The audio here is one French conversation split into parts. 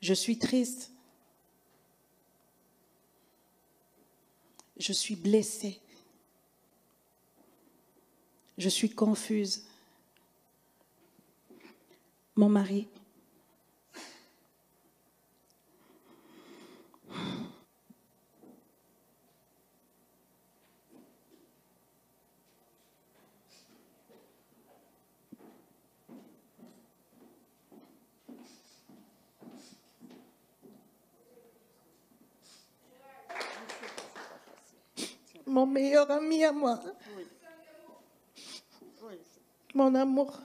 Je suis triste. Je suis blessée. Je suis confuse. Mon mari. Mon meilleur ami à moi. Mon amour.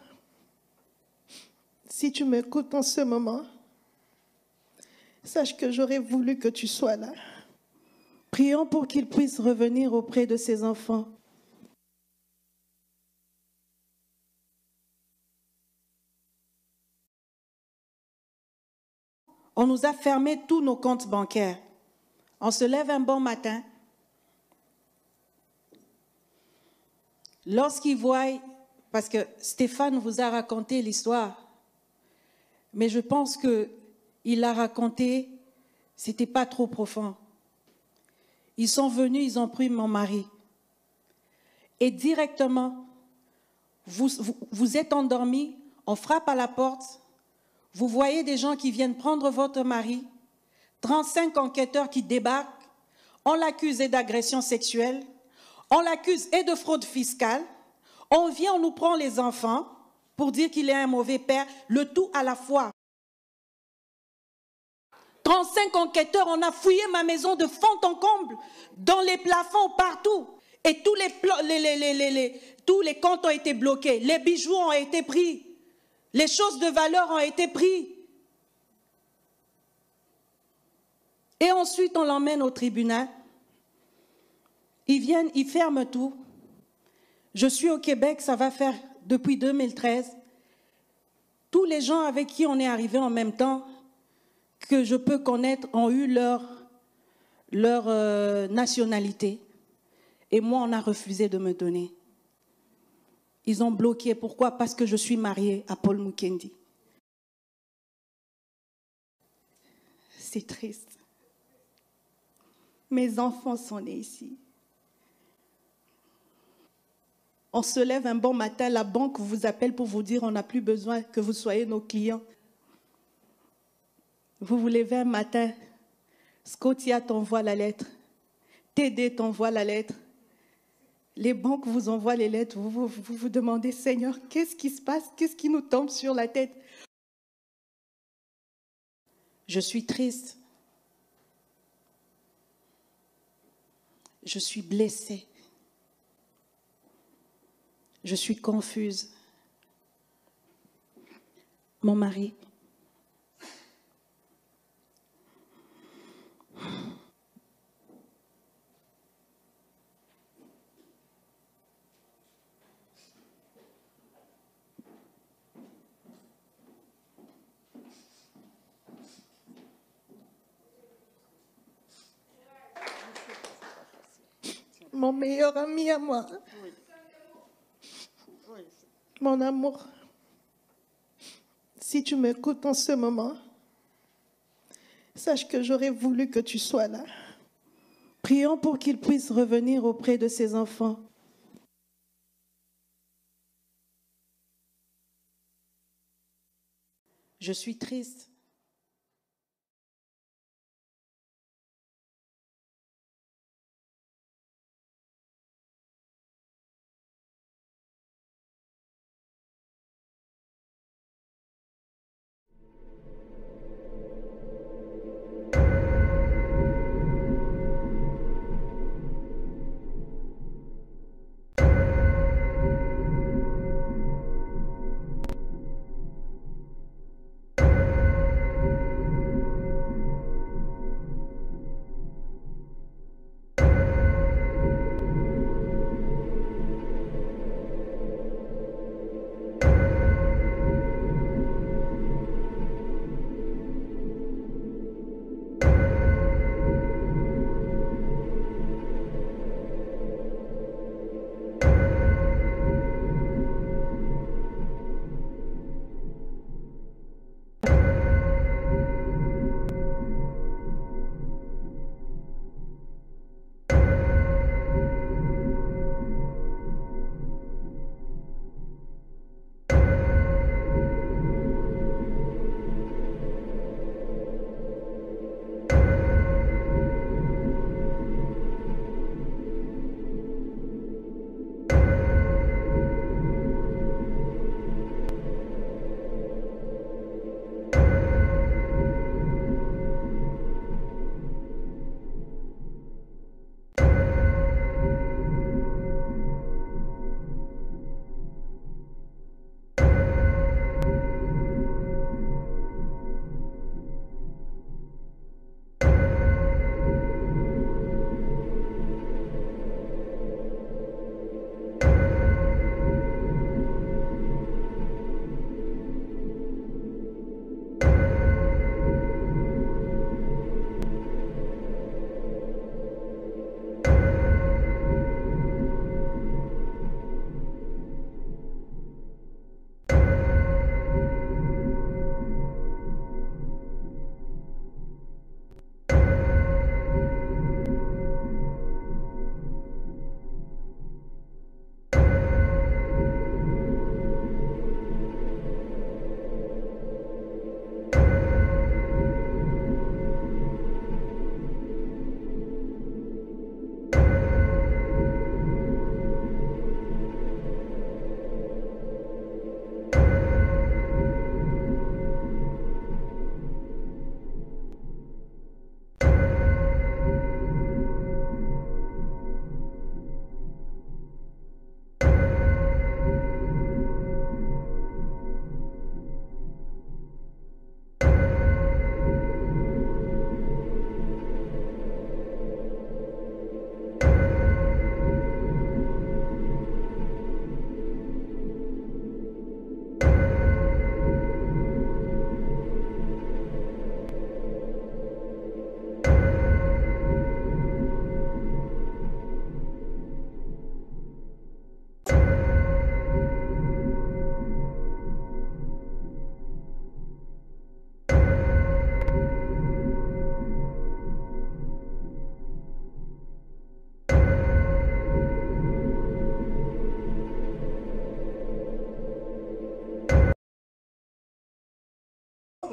Si tu m'écoutes en ce moment, sache que j'aurais voulu que tu sois là. Prions pour qu'il puisse revenir auprès de ses enfants. On nous a fermé tous nos comptes bancaires. On se lève un bon matin. Lorsqu'il voit, parce que Stéphane vous a raconté l'histoire, mais je pense qu'il l'a raconté, c'était pas trop profond. Ils sont venus, ils ont pris mon mari. Et directement, vous êtes endormis, on frappe à la porte, vous voyez des gens qui viennent prendre votre mari, 35 enquêteurs qui débarquent, on l'accuse d'agression sexuelle, on l'accuse et de fraude fiscale, on vient, on nous prend les enfants pour dire qu'il est un mauvais père, le tout à la fois. 35 enquêteurs, on a fouillé ma maison de fond en comble, dans les plafonds, partout. Et tous les comptes ont été bloqués, les bijoux ont été pris, les choses de valeur ont été prises. Et ensuite, on l'emmène au tribunal. Ils viennent, ils ferment tout. Je suis au Québec, ça va faire depuis 2013. Tous les gens avec qui on est arrivé en même temps, que je peux connaître, ont eu leur nationalité. Et moi, on a refusé de me donner. Ils ont bloqué. Pourquoi? Parce que je suis mariée à Paul Mukendi. C'est triste. Mes enfants sont nés ici. On se lève un bon matin, la banque vous appelle pour vous dire on n'a plus besoin que vous soyez nos clients. Vous vous levez un matin, Scotia t'envoie la lettre, TD t'envoie la lettre, les banques vous envoient les lettres, vous demandez Seigneur, qu'est-ce qui se passe? Qu'est-ce qui nous tombe sur la tête? Je suis triste. Je suis blessée. Je suis confuse. Mon mari. Mon meilleur ami à moi. Mon amour. Si tu m'écoutes en ce moment, sache que j'aurais voulu que tu sois là. Prions pour qu'il puisse revenir auprès de ses enfants. Je suis triste.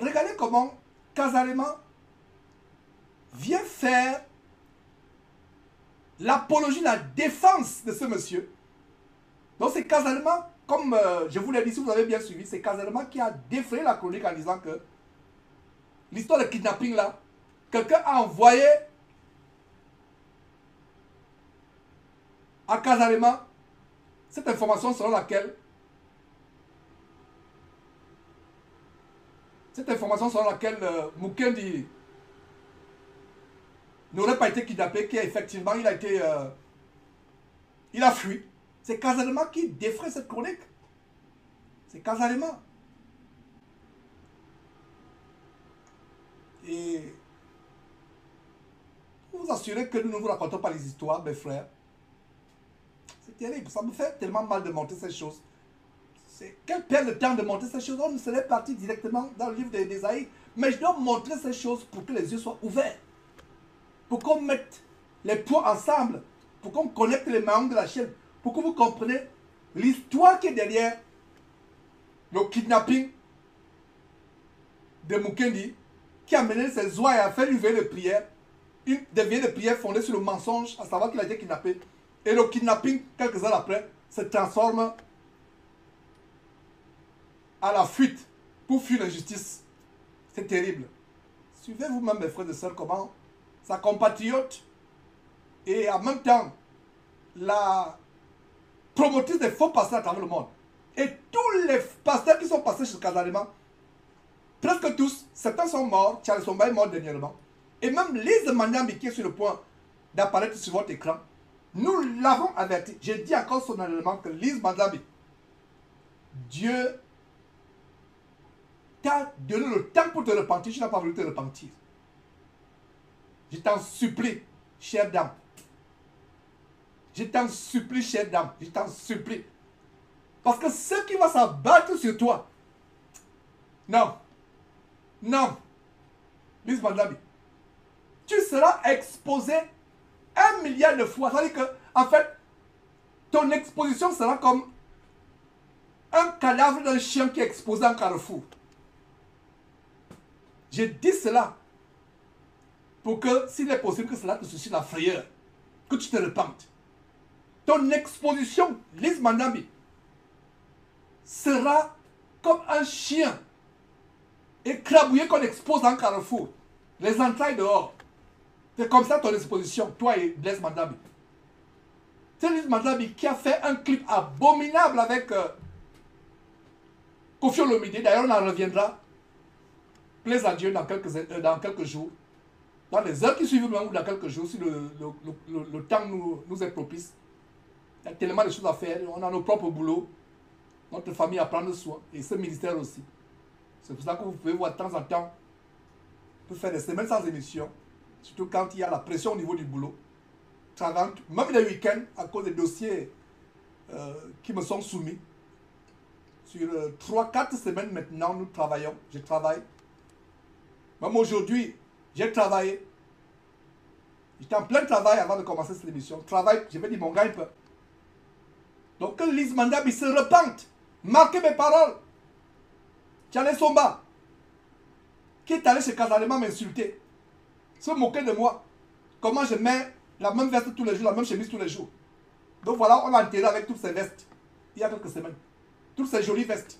regardez comment Casarema vient faire l'apologie, la défense de ce monsieur. Donc c'est Casarema, comme je vous l'ai dit, si vous avez bien suivi, c'est Casarema qui a défrayé la chronique en disant que l'histoire de kidnapping là, quelqu'un a envoyé à Casarema cette information selon laquelle Mukendi n'aurait pas été kidnappé, qu'effectivement il a été il a fui. C'est Casarema qui défraie cette chronique. C'est Casarema. Et pour vous assurer que nous ne vous racontons pas les histoires, mes frères, c'est terrible. Ça me fait tellement mal de monter ces choses. Quelle perte de temps de montrer ces choses. On serait parti directement dans le livre d'Ésaïe. Mais je dois montrer ces choses pour que les yeux soient ouverts. Pour qu'on mette les points ensemble. Pour qu'on connecte les maillons de la chaîne. Pour que vous compreniez l'histoire qui est derrière le kidnapping de Mukendi, qui a mené ses ouailles à faire une veille de prière. Des veillées de prière fondées sur le mensonge, à savoir qu'il a été kidnappé. Et le kidnapping, quelques heures après, se transforme à la fuite pour fuir l'injustice. C'est terrible. Suivez vous-même, mes frères et sœurs, comment sa compatriote et en même temps la promotrice des faux pasteurs à travers le monde. Et tous les pasteurs qui sont passés chez Casarema, presque tous, certains sont morts, Charles Somba est mort dernièrement. Et même Lise Mandambi qui est sur le point d'apparaître sur votre écran, nous l'avons averti. J'ai dit encore solennellement que Lise Mandambi, Dieu t'a donné le temps pour te repentir, tu n'as pas voulu te repentir. Je t'en supplie, chère dame. Je t'en supplie, chère dame. Je t'en supplie. Parce que ce qui va s'abattre sur toi, non, non, Lise Mandambi, tu seras exposé 1 milliard de fois. C'est-à-dire que, en fait, ton exposition sera comme un cadavre d'un chien qui est exposé en carrefour. J'ai dit cela pour que, s'il est possible que cela te suscite la frayeur, que tu te repentes. Ton exposition, Lise Mandambi, sera comme un chien écrabouillé qu'on expose en carrefour. Les entrailles dehors. C'est comme ça ton exposition, toi et Lise Mandambi. C'est Lise Mandambi qui a fait un clip abominable avec Koffi Olomide. D'ailleurs, on en reviendra. Plaise à Dieu dans quelques jours. Dans les heures qui suivent, même, ou dans quelques jours, si le temps nous est propice. Il y a tellement de choses à faire. On a nos propres boulots. Notre famille à prendre soin. Et ce ministère aussi. C'est pour ça que vous pouvez voir de temps en temps. On peut faire des semaines sans émission. Surtout quand il y a la pression au niveau du boulot. Même les week-ends, à cause des dossiers qui me sont soumis. Sur 3-4 semaines maintenant, nous travaillons. Je travaille. Même aujourd'hui, j'ai travaillé. J'étais en plein travail avant de commencer cette émission. Travail, je vais dire mon gars, il peut. Donc que Lise Mandambi se repente. Marquez mes paroles. Charles Somba, qui est allé chez Casarema m'insulter, se moquer de moi. Comment je mets la même veste tous les jours, la même chemise tous les jours. Donc voilà, on a enterré avec toutes ces vestes. Il y a quelques semaines. Toutes ces jolies vestes.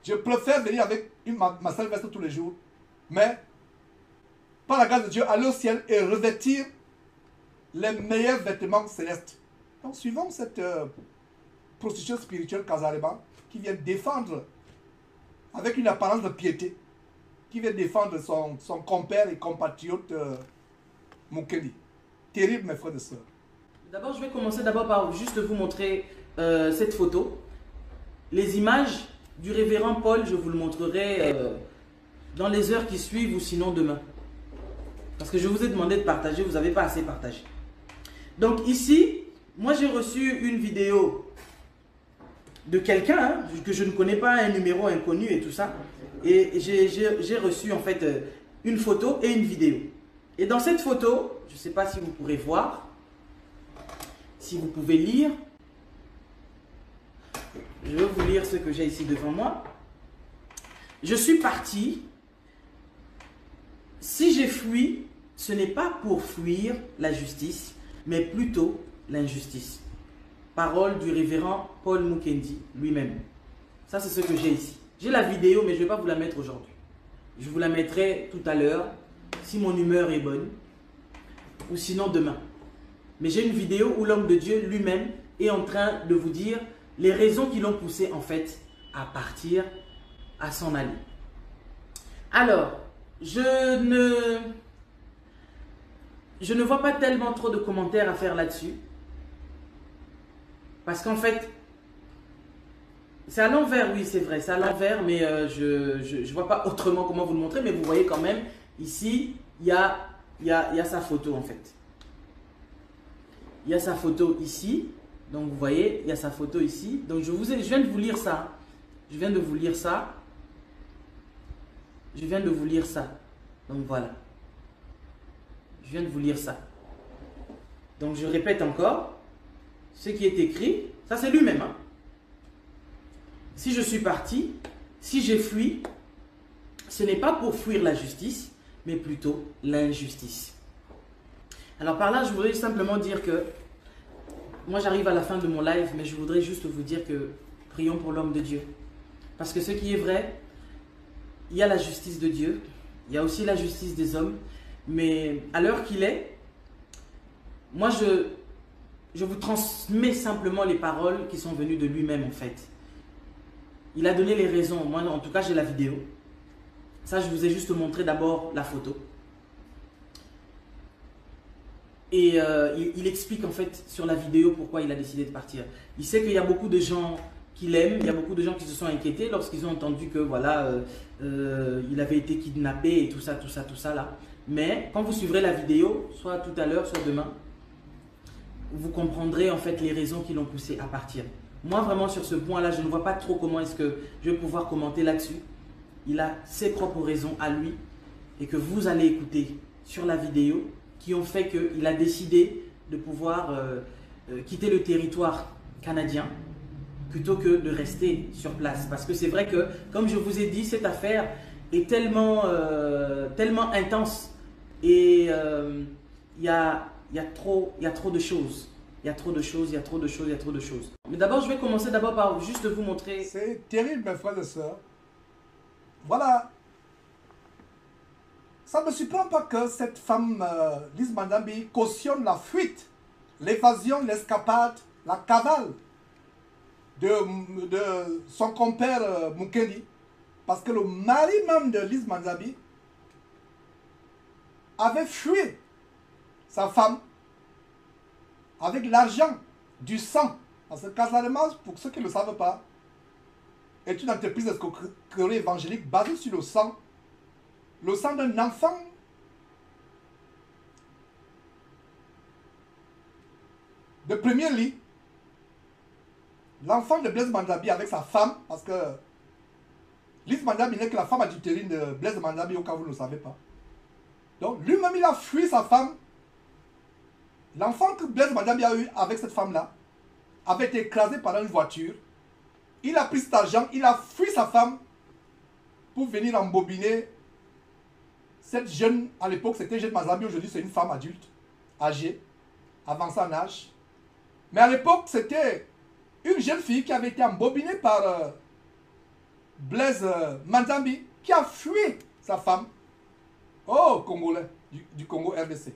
Je préfère venir avec ma seule veste tous les jours. Mais, par la grâce de Dieu, aller au ciel et revêtir les meilleurs vêtements célestes. Donc, suivons cette prostituée spirituelle Casarema qui vient défendre, avec une apparence de piété, qui vient défendre son compère et compatriote Mukendi. Terrible, mes frères et sœurs. D'abord, je vais commencer par juste vous montrer cette photo. Les images du révérend Paul, je vous le montrerai dans les heures qui suivent ou sinon demain. Parce que je vous ai demandé de partager, vous n'avez pas assez partagé. Donc ici, moi j'ai reçu une vidéo de quelqu'un que je ne connais pas, un numéro inconnu et tout ça. Et j'ai reçu en fait une photo et une vidéo. Et dans cette photo, je ne sais pas si vous pourrez voir, si vous pouvez lire. Je vais vous lire ce que j'ai ici devant moi. Je suis parti. Si j'ai fui, ce n'est pas pour fuir la justice, mais plutôt l'injustice. Parole du révérend Paul Mukendi lui-même. Ça, c'est ce que j'ai ici. J'ai la vidéo, mais je ne vais pas vous la mettre aujourd'hui. Je vous la mettrai tout à l'heure, si mon humeur est bonne, ou sinon demain. Mais j'ai une vidéo où l'homme de Dieu lui-même est en train de vous dire les raisons qui l'ont poussé en fait à partir, à s'en aller. Alors, je ne vois pas tellement trop de commentaires à faire là-dessus. Parce qu'en fait, c'est à l'envers, oui, c'est vrai, c'est à l'envers, mais je ne vois pas autrement comment vous le montrer, mais vous voyez quand même, ici, il y a sa photo en fait. Il y a sa photo ici, donc vous voyez, il y a sa photo ici. Donc je viens de vous lire ça. Je viens de vous lire ça. Je viens de vous lire ça. Donc voilà. Je viens de vous lire ça. Donc je répète encore. Ce qui est écrit, ça c'est lui-même. Hein. Si je suis parti, si j'ai fui, ce n'est pas pour fuir la justice, mais plutôt l'injustice. Alors par là, je voudrais simplement dire que, moi j'arrive à la fin de mon live, mais je voudrais juste vous dire que prions pour l'homme de Dieu. Parce que ce qui est vrai, il y a la justice de Dieu, il y a aussi la justice des hommes, mais à l'heure qu'il est, moi je vous transmets simplement les paroles qui sont venues de lui-même en fait. Il a donné les raisons, moi en tout cas j'ai la vidéo. Ça je vous ai juste montré d'abord la photo. Et il explique en fait sur la vidéo pourquoi il a décidé de partir. Il sait qu'il y a beaucoup de gens qui l'aiment, il y a beaucoup de gens qui se sont inquiétés lorsqu'ils ont entendu que voilà, il avait été kidnappé et tout ça là. Mais quand vous suivrez la vidéo, soit tout à l'heure, soit demain, vous comprendrez en fait les raisons qui l'ont poussé à partir. Moi vraiment sur ce point-là, je ne vois pas trop comment est-ce que je vais pouvoir commenter là-dessus. Il a ses propres raisons à lui et que vous allez écouter sur la vidéo, qui ont fait qu'il a décidé de pouvoir quitter le territoire canadien plutôt que de rester sur place. Parce que c'est vrai que, comme je vous ai dit, cette affaire est tellement intense et il y a trop de choses. Il y a trop de choses. Mais d'abord, je vais commencer d'abord par juste vous montrer. C'est terrible, mes frères et sœurs. Voilà. Ça ne me surprend pas que cette femme, Lise Mandambi, cautionne la fuite, l'évasion, l'escapade, la cavale de son compère Mukendi. Parce que le mari même de Lise Mandambi avait fui sa femme avec l'argent du sang. Parce que Casamance, pour ceux qui ne le savent pas, est une entreprise d'escroquerie évangélique basée sur le sang d'un enfant de premier lit. L'enfant de Blaise Mandabi avec sa femme, parce que Lise Mandabi n'est que la femme adultérine de Blaise Mandabi, au cas où vous ne le savez pas. Donc lui-même il a fui sa femme. L'enfant que Blaise Mandabi a eu avec cette femme-là avait été écrasé par une voiture. Il a pris cet argent, il a fui sa femme pour venir embobiner cette jeune, à l'époque c'était jeune Mandabi, aujourd'hui c'est une femme adulte, âgée, avancée en âge. Mais à l'époque c'était une jeune fille qui avait été embobinée par Blaise Mandabi, qui a fui sa femme au Congolais, du Congo RDC.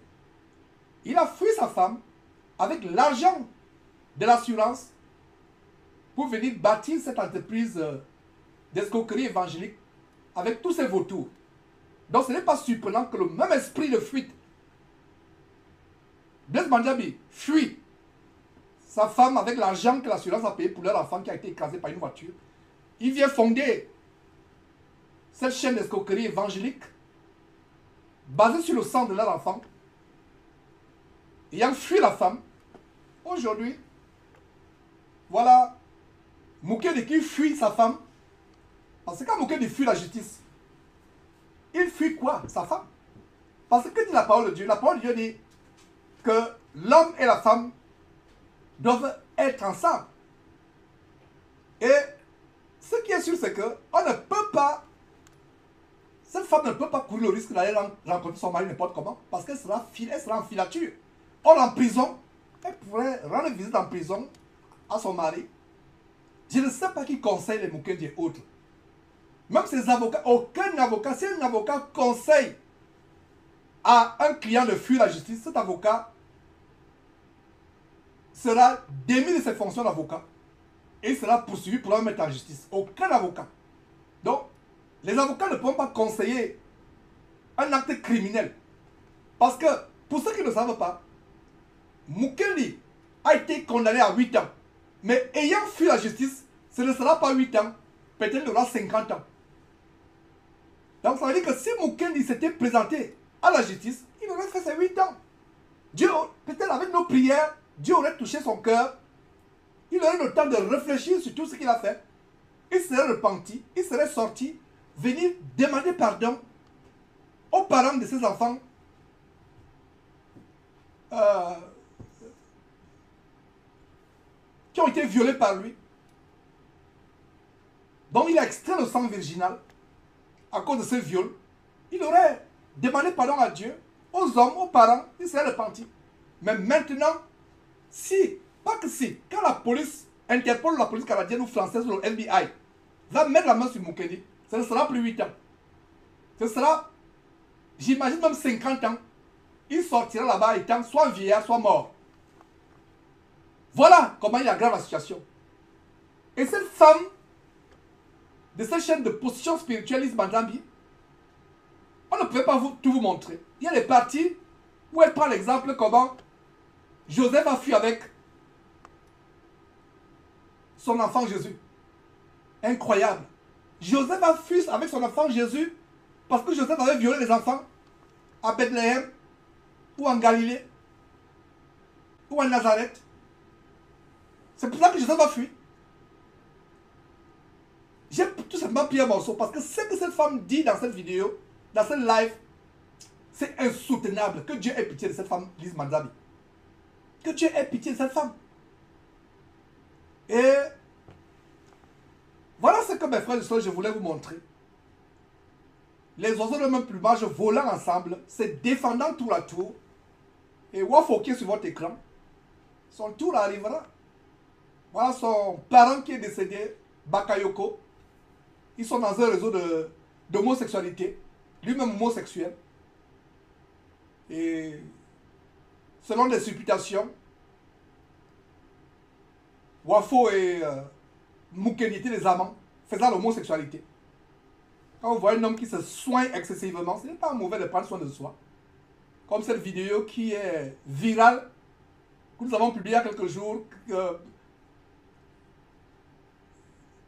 Il a fui sa femme avec l'argent de l'assurance pour venir bâtir cette entreprise d'escroquerie évangélique avec tous ses vautours. Donc ce n'est pas surprenant que le même esprit de fuite, Blaise Mandabi fuit sa femme avec l'argent que l'assurance a payé pour leur enfant qui a été écrasé par une voiture. Il vient fonder cette chaîne d'escroquerie évangélique basée sur le sang de leur enfant. Ayant fui la femme, aujourd'hui, voilà, Mukendi qui fuit sa femme. Parce que quand Mukendi fuit la justice, il fuit quoi? Sa femme. Parce que dit la parole de Dieu? La parole de Dieu dit que l'homme et la femme doivent être ensemble. Et ce qui est sûr, c'est qu'on ne peut pas femme ne peut pas courir le risque d'aller rencontrer son mari n'importe comment, parce qu'elle sera en filature. Or, en prison, elle pourrait rendre visite en prison à son mari. Je ne sais pas qui conseille les Mukendi et autres. Même ces avocats, aucun avocat, si un avocat conseille à un client de fuir la justice, cet avocat sera démis de ses fonctions d'avocat et sera poursuivi pour le mettre en justice. Aucun avocat. Donc, les avocats ne pourront pas conseiller un acte criminel. Parce que, pour ceux qui ne savent pas, Mukendi a été condamné à 8 ans. Mais ayant fui la justice, ce ne sera pas 8 ans. Peut-être il aura 50 ans. Donc ça veut dire que si Mukendi s'était présenté à la justice, il aurait fait ses 8 ans. Dieu, peut-être avec nos prières, Dieu aurait touché son cœur. Il aurait eu le temps de réfléchir sur tout ce qu'il a fait. Il serait repenti, il serait sorti, venir demander pardon aux parents de ses enfants qui ont été violés par lui. Donc il a extrait le sang virginal à cause de ce viol. Il aurait demandé pardon à Dieu, aux hommes, aux parents, il serait repenti. Mais maintenant, si, pas que si, quand la police, Interpol, la police canadienne ou française ou le FBI, va mettre la main sur Mukendi, ce ne sera plus 8 ans. Ce sera, j'imagine même 50 ans. Il sortira là-bas étant soit vieillard, soit mort. Voilà comment il aggrave la situation. Et cette femme de cette chaîne de position spiritualiste Manzambi, on ne peut pas tout vous montrer. Il y a des parties où elle prend l'exemple comment Joseph a fui avec son enfant Jésus. Incroyable. Joseph a fui avec son enfant Jésus parce que Joseph avait violé les enfants à Bethléem ou en Galilée ou en Nazareth. C'est pour ça que Joseph a fui. J'ai tout simplement pris un morceau parce que ce que cette femme dit dans cette vidéo, dans cette live, c'est insoutenable. Que Dieu ait pitié de cette femme, Lise Manzambi. Que Dieu ait pitié de cette femme. Et voilà ce que mes frères et sœurs, je voulais vous montrer. Les oiseaux de même plumage volant ensemble, se défendant tour à tour. Et Wafoké sur votre écran, son tour arrivera. Voilà son parent qui est décédé, Bakayoko. Ils sont dans un réseau d'homosexualité, lui-même homosexuel. Et selon les supputations, Wafo et Mukendi étaient des amants faisant l'homosexualité. Quand vous voyez un homme qui se soigne excessivement, ce n'est pas mauvais de prendre soin de soi. Comme cette vidéo qui est virale, que nous avons publiée il y a quelques jours,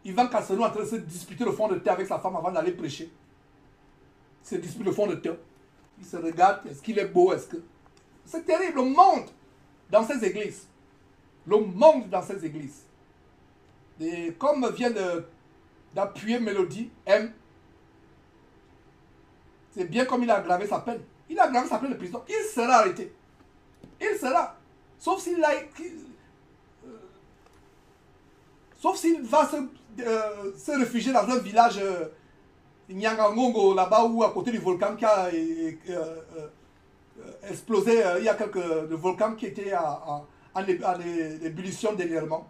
Ivan Cassano est en train de se disputer le fond de terre avec sa femme avant d'aller prêcher. Il se dispute le fond de terre. Il se regarde, est-ce qu'il est beau, est-ce que... C'est terrible, le monde dans ces églises. Le monde dans ces églises. Et comme vient d'appuyer Mélodie, M, c'est bien comme il a aggravé sa peine. Il a aggravé sa peine de prison. Il sera arrêté. Il sera. Sauf s'il va se réfugier dans un village Nyangangongo, là-bas ou à côté du volcan qui a explosé. Il y a le volcan qui était en ébullition dernièrement,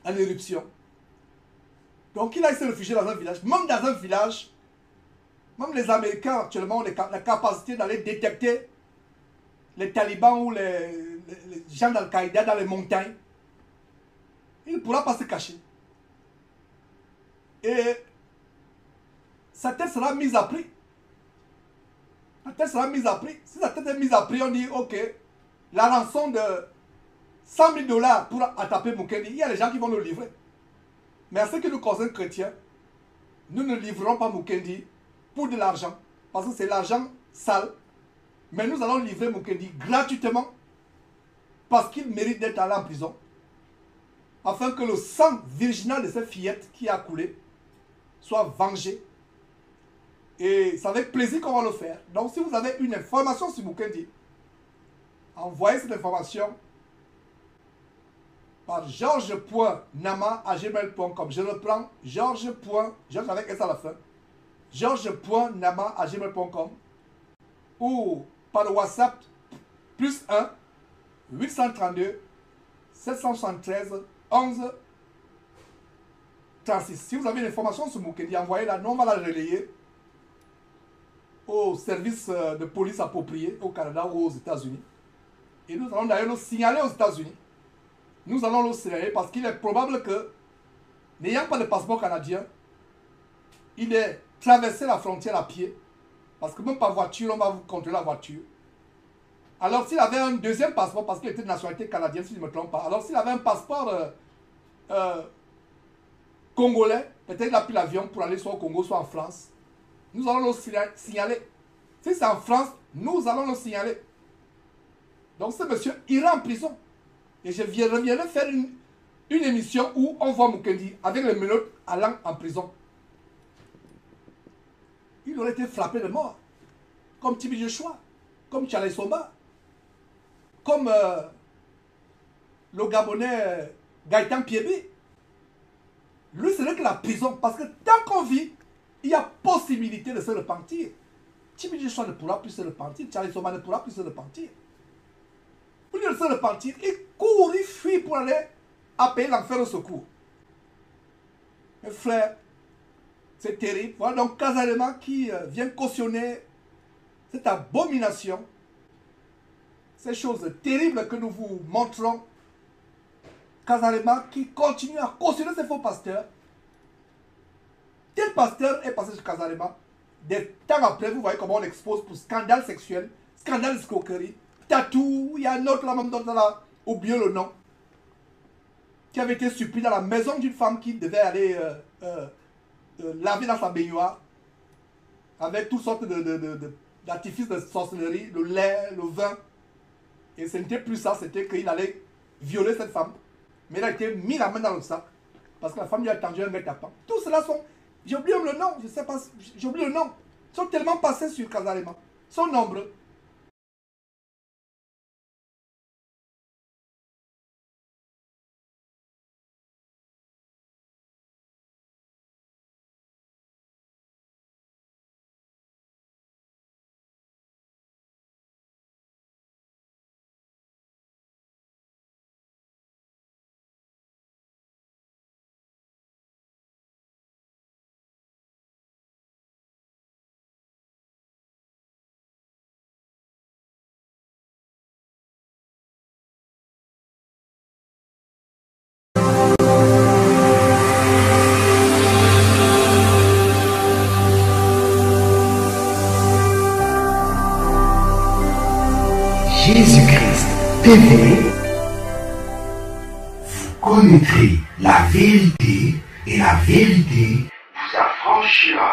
en éruption. Donc il a se réfugier dans un village. Même dans un village, même les Américains actuellement ont la capacité d'aller détecter les talibans ou les gens d'Al-Qaïda dans les montagnes. Il ne pourra pas se cacher. Et sa tête sera mise à prix. La tête sera mise à prix. Si sa tête est mise à prix, on dit, ok, la rançon de 100 000 $ pour attraper Mukendi, il y a des gens qui vont le livrer. Mais à ce qui nous concerne chrétiens, nous ne livrerons pas Mukendi pour de l'argent. Parce que c'est l'argent sale. Mais nous allons livrer Mukendi gratuitement. Parce qu'il mérite d'être allé en prison. Afin que le sang virginal de cette fillette qui a coulé soit vengé. Et c'est avec plaisir qu'on va le faire. Donc si vous avez une information sur Mukendi, envoyez cette information par georges.nama@gmail.com. Je reprends georges avec S à la fin. georges.nama@gmail.com ou par le WhatsApp +1 832 773 11 36. Si vous avez une information sur Mukendi, envoyez-la, nous on va la relayer au service de police approprié au Canada ou aux États-Unis. Et nous allons d'ailleurs le signaler aux États-Unis. Nous allons le signaler parce qu'il est probable que, n'ayant pas de passeport canadien, il est traversé la frontière à pied. Parce que même par voiture, on va vous contrôler la voiture. Alors s'il avait un deuxième passeport, parce qu'il était de nationalité canadienne, si je ne me trompe pas, alors s'il avait un passeport congolais, peut-être il a pris l'avion pour aller soit au Congo, soit en France. Nous allons le signaler. Si c'est en France, nous allons le signaler. Donc ce monsieur ira en prison. Et je reviendrai faire une émission où on voit Mukendi avec les menottes allant en prison. Il aurait été frappé de mort. Comme Tibi Joshua, comme Charles Somba, comme le Gabonais Gaëtan Piébé. Lui, ce n'est que la prison. Parce que tant qu'on vit, il y a possibilité de se repentir. Tibi Joshua ne pourra plus se repentir. Charles Somba ne pourra plus se repentir. Pour lui de se repentir, il court, il fuit pour aller appeler l'enfer au secours. Mes frères, c'est terrible. Voilà donc Kazarema qui vient cautionner cette abomination, ces choses terribles que nous vous montrons. Kazarema qui continue à cautionner ces faux pasteurs. Tel pasteur est passé sur Kazarema. Des temps après, vous voyez comment on expose pour scandale sexuel, scandale d'escroquerie, tatou. Il y a un autre là, même dont on a oublié le nom, qui avait été surpris dans la maison d'une femme qui devait aller laver dans sa baignoire avec toutes sortes d'artifices de sorcellerie, le lait, le vin. Et ce n'était plus ça, c'était qu'il allait violer cette femme. Mais il a été mis la main dans le sac parce que la femme lui a tendu un guet-apens. Tout cela sont, j'ai oublié le nom, je sais pas, j'ai oublié le nom. Ils sont tellement passés sur Kazarema, ils sont nombreux. Jésus-Christ TV, vous connaîtrez la vérité et la vérité vous affranchira.